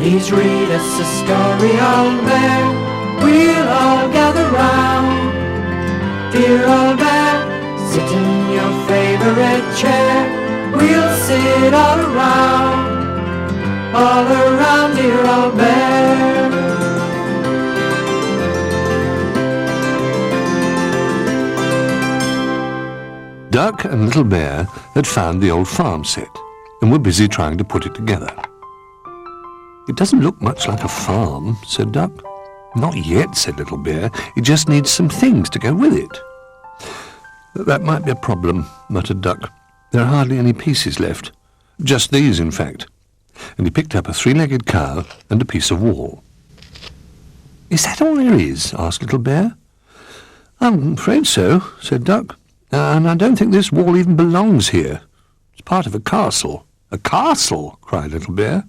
Please read us a story, old bear. We'll all gather round. Dear old bear, sit in your favorite chair. We'll sit all around, dear old bear. Duck and Little Bear had found the old farm set and were busy trying to put it together. "It doesn't look much like a farm," said Duck. "Not yet," said Little Bear. "It just needs some things to go with it." "That might be a problem," muttered Duck. "There are hardly any pieces left. Just these, in fact." And he picked up a three-legged cow and a piece of wall. "Is that all there is?" asked Little Bear. "I'm afraid so," said Duck. "And I don't think this wall even belongs here. It's part of a castle." "A castle?" cried Little Bear.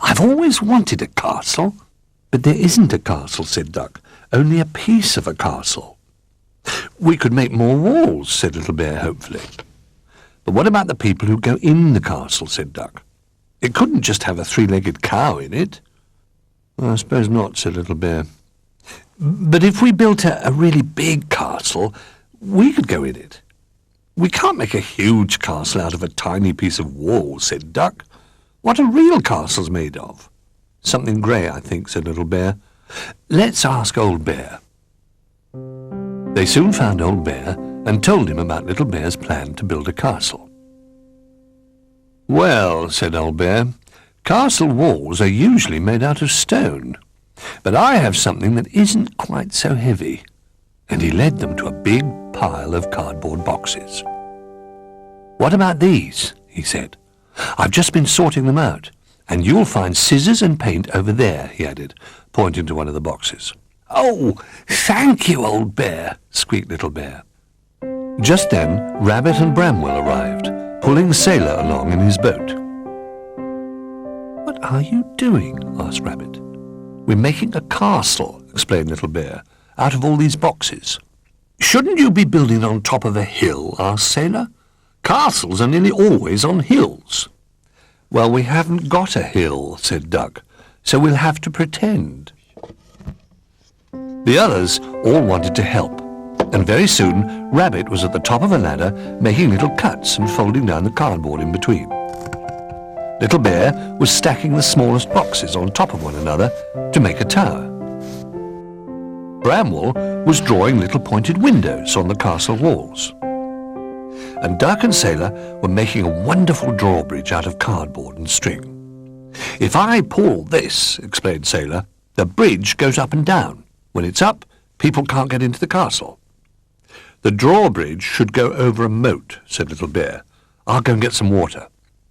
"I've always wanted a castle." "But there isn't a castle," said Duck. "Only a piece of a castle." "We could make more walls," said Little Bear hopefully. "But what about the people who go in the castle?" said Duck. "It couldn't just have a three-legged cow in it." "I suppose not," said Little Bear. "But if we built a really big castle, we could go in it." "We can't make a huge castle out of a tiny piece of wall," said Duck. "What are real castles made of?" "Something grey, I think," said Little Bear. "Let's ask Old Bear." They soon found Old Bear and told him about Little Bear's plan to build a castle. "Well," said Old Bear, "castle walls are usually made out of stone, but I have something that isn't quite so heavy." And he led them to a big pile of cardboard boxes. "What about these?" he said. "I've just been sorting them out, and you'll find scissors and paint over there," he added, pointing to one of the boxes. "Oh, thank you, Old Bear," squeaked Little Bear. Just then, Rabbit and Bramwell arrived, pulling Sailor along in his boat. "What are you doing?" asked Rabbit. "We're making a castle," explained Little Bear, "out of all these boxes." "Shouldn't you be building on top of a hill?" asked Sailor. "Castles are nearly always on hills." "Well, we haven't got a hill," said Duck, "so we'll have to pretend." The others all wanted to help, and very soon Rabbit was at the top of a ladder making little cuts and folding down the cardboard in between. Little Bear was stacking the smallest boxes on top of one another to make a tower. Bramwell was drawing little pointed windows on the castle walls. And Duck and Sailor were making a wonderful drawbridge out of cardboard and string. "If I pull this," explained Sailor, "the bridge goes up and down. When it's up, people can't get into the castle." "The drawbridge should go over a moat," said Little Bear. "I'll go and get some water."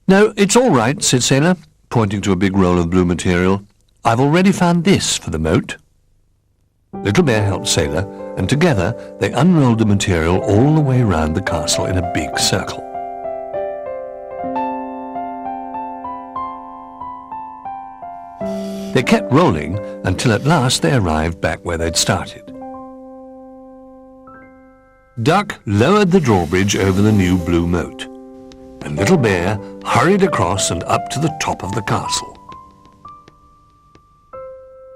"No, it's all right," said Sailor, pointing to a big roll of blue material. "I've already found this for the moat." Little Bear helped Sailor, and together they unrolled the material all the way round the castle in a big circle. They kept rolling until at last they arrived back where they'd started. Duck lowered the drawbridge over the new blue moat, and Little Bear hurried across and up to the top of the castle.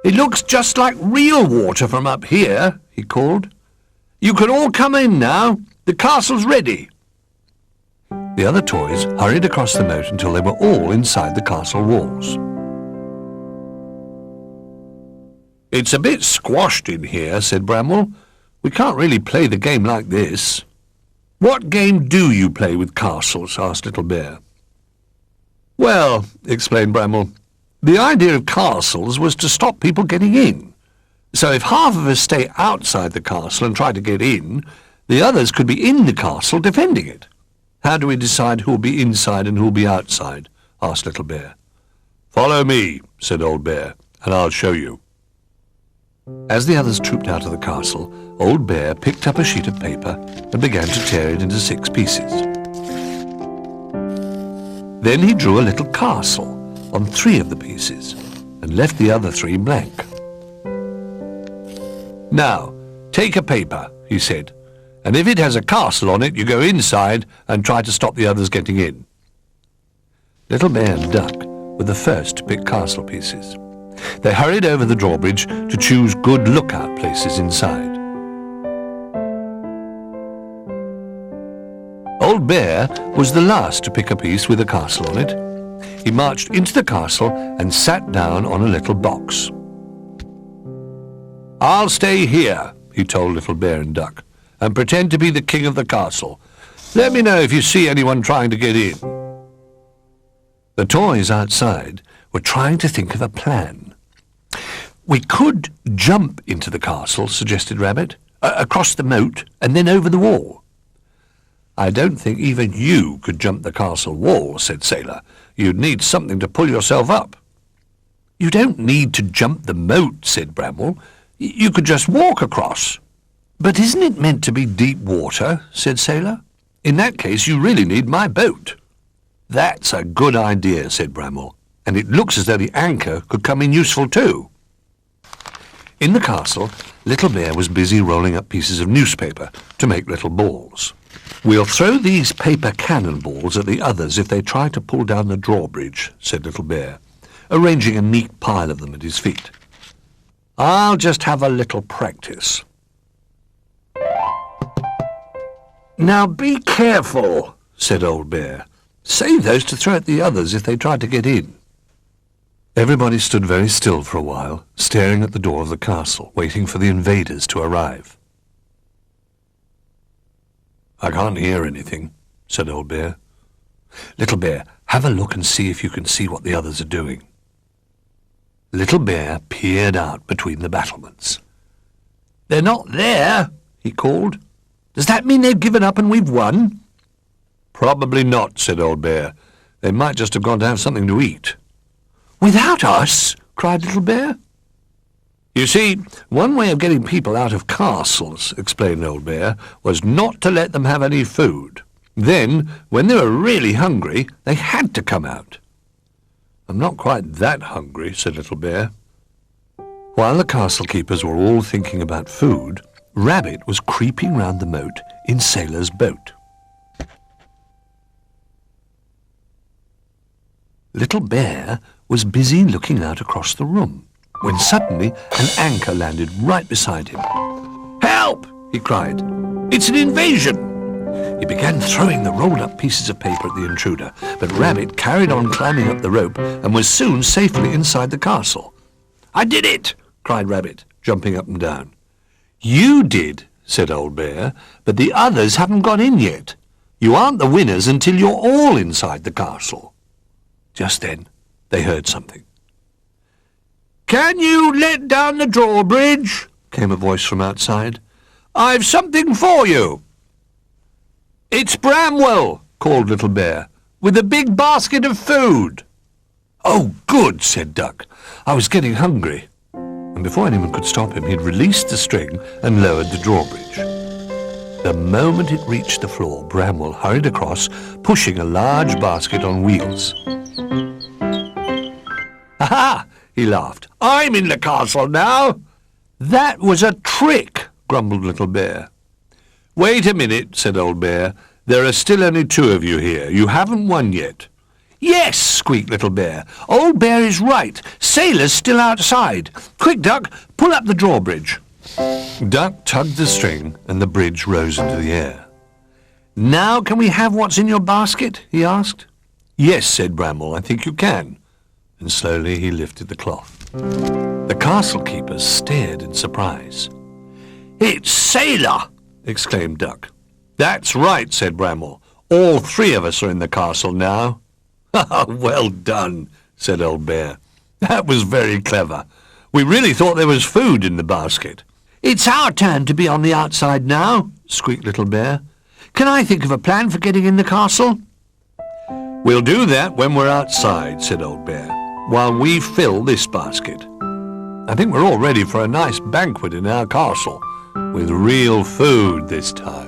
"It looks just like real water from up here," he called. "You can all come in now. The castle's ready." The other toys hurried across the moat until they were all inside the castle walls. "It's a bit squashed in here," said Bramwell. "We can't really play the game like this." "What game do you play with castles?" asked Little Bear. "Well," explained Bramwell, "the idea of castles was to stop people getting in. So if half of us stay outside the castle and try to get in, the others could be in the castle defending it." "How do we decide who'll be inside and who'll be outside?" asked Little Bear. "Follow me," said Old Bear, "and I'll show you." As the others trooped out of the castle, Old Bear picked up a sheet of paper and began to tear it into 6 pieces. Then he drew a little castle on 3 of the pieces and left the other 3 blank. "Now, take a paper," he said, "and if it has a castle on it, you go inside and try to stop the others getting in." Little Bear and Duck were the first to pick castle pieces. They hurried over the drawbridge to choose good lookout places inside. Old Bear was the last to pick a piece with a castle on it. He marched into the castle and sat down on a little box. "I'll stay here," he told Little Bear and Duck, "and pretend to be the king of the castle. Let me know if you see anyone trying to get in." The toys outside were trying to think of a plan. "We could jump into the castle," suggested Rabbit, "across the moat and then over the wall." "I don't think even you could jump the castle wall," said Sailor. "You'd need something to pull yourself up." "You don't need to jump the moat," said Bramwell. "You could just walk across." "But isn't it meant to be deep water?" said Sailor. "In that case you really need my boat." "That's a good idea," said Bramwell, "and it looks as though the anchor could come in useful too." In the castle, Little Bear was busy rolling up pieces of newspaper to make little balls. "We'll throw these paper cannonballs at the others if they try to pull down the drawbridge," said Little Bear, arranging a neat pile of them at his feet. "I'll just have a little practice." "Now be careful," said Old Bear. "Save those to throw at the others if they try to get in." Everybody stood very still for a while, staring at the door of the castle, waiting for the invaders to arrive. "I can't hear anything," said Old Bear. "Little Bear, have a look and see if you can see what the others are doing." Little Bear peered out between the battlements. "They're not there," he called. "Does that mean they've given up and we've won?" "Probably not," said Old Bear. "They might just have gone to have something to eat." "Without us?" cried Little Bear. "You see, one way of getting people out of castles," explained Old Bear, "was not to let them have any food. Then, when they were really hungry, they had to come out." "I'm not quite that hungry," said Little Bear. While the castle keepers were all thinking about food, Rabbit was creeping round the moat in Sailor's boat. Little Bear was busy looking out across the room, when suddenly an anchor landed right beside him. "Help!" he cried. "It's an invasion!" He began throwing the rolled-up pieces of paper at the intruder, but Rabbit carried on climbing up the rope and was soon safely inside the castle. "I did it!" cried Rabbit, jumping up and down. "You did," said Old Bear, "but the others haven't got in yet. You aren't the winners until you're all inside the castle." Just then, they heard something. "Can you let down the drawbridge?" came a voice from outside. "I've something for you." "It's Bramwell," called Little Bear, "with a big basket of food." "Oh, good," said Duck. "I was getting hungry." And before anyone could stop him, he'd released the string and lowered the drawbridge. The moment it reached the floor, Bramwell hurried across, pushing a large basket on wheels. "Ha-ha!" he laughed. "I'm in the castle now." "That was a trick," grumbled Little Bear. "Wait a minute," said Old Bear. "There are still only two of you here. You haven't won yet." "Yes," squeaked Little Bear. "Old Bear is right. Sailor's still outside. Quick, Duck, pull up the drawbridge." Duck tugged the string, and the bridge rose into the air. "Now can we have what's in your basket?" he asked. "Yes," said Bramwell, "I think you can." And slowly he lifted the cloth. The castle keepers stared in surprise. "It's Sailor!" exclaimed Duck. "That's right," said Bramwell. "All three of us are in the castle now." "Well done," said Old Bear. "That was very clever. We really thought there was food in the basket." "It's our turn to be on the outside now," squeaked Little Bear. "Can I think of a plan for getting in the castle?" "We'll do that when we're outside," said Old Bear, "while we fill this basket. I think we're all ready for a nice banquet in our castle, with real food this time."